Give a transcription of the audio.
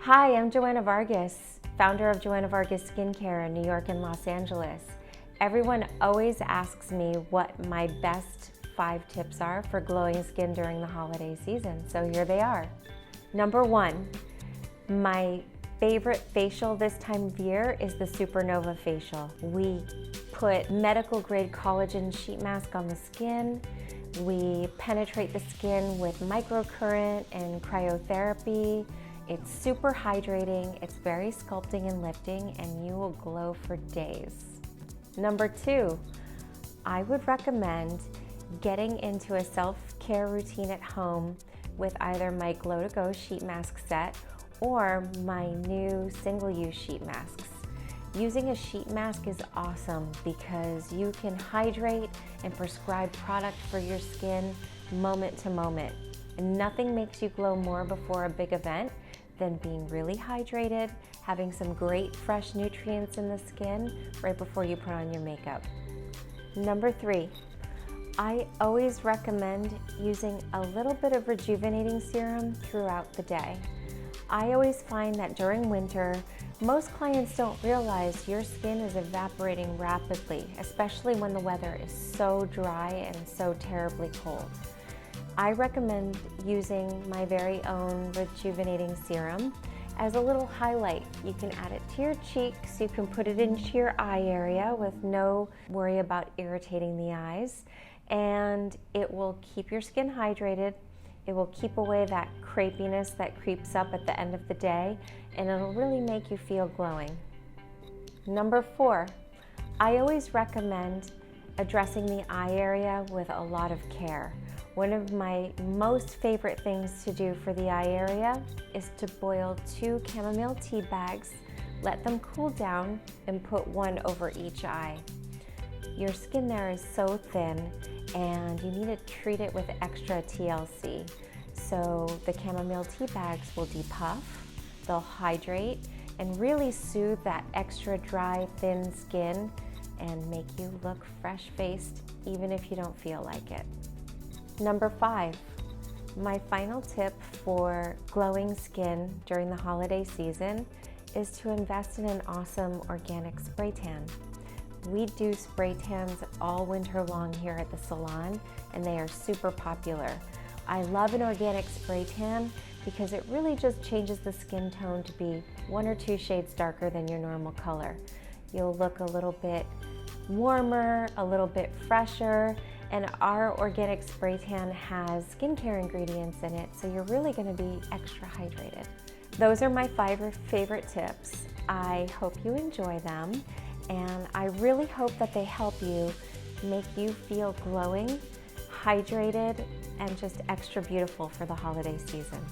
Hi, I'm Joanna Vargas, founder of Joanna Vargas Skincare in New York and Los Angeles. Everyone always asks me what my best 5 tips are for glowing skin during the holiday season, so here they are. Number 1, my favorite facial this time of year is the Supernova facial. We put medical grade collagen sheet mask on the skin. We penetrate the skin with microcurrent and cryotherapy. It's super hydrating, it's very sculpting and lifting, and you will glow for days. Number 2, I would recommend getting into a self-care routine at home with either my Glow to Go sheet mask set or my new single-use sheet masks. Using a sheet mask is awesome because you can hydrate and prescribe product for your skin moment to moment. And nothing makes you glow more before a big event than being really hydrated, having some great fresh nutrients in the skin right before you put on your makeup. Number 3, I always recommend using a little bit of rejuvenating serum throughout the day. I always find that during winter, most clients don't realize your skin is evaporating rapidly, especially when the weather is so dry and so terribly cold. I recommend using my very own rejuvenating serum as a little highlight. You can add it to your cheeks, you can put it into your eye area with no worry about irritating the eyes, and it will keep your skin hydrated. It will keep away that crepiness that creeps up at the end of the day, and it'll really make you feel glowing. Number 4, I always recommend addressing the eye area with a lot of care. One of my most favorite things to do for the eye area is to boil 2 chamomile tea bags, let them cool down, and put one over each eye. Your skin there is so thin and you need to treat it with extra TLC. So the chamomile tea bags will depuff, they'll hydrate, and really soothe that extra dry, thin skin and make you look fresh-faced even if you don't feel like it. Number 5, my final tip for glowing skin during the holiday season is to invest in an awesome organic spray tan. We do spray tans all winter long here at the salon, and they are super popular. I love an organic spray tan because it really just changes the skin tone to be 1 or 2 shades darker than your normal color. You'll look a little bit warmer, a little bit fresher, and our organic spray tan has skincare ingredients in it, so you're really going to be extra hydrated. Those are my 5 favorite tips. I hope you enjoy them, and I really hope that they help you make you feel glowing, hydrated, and just extra beautiful for the holiday season.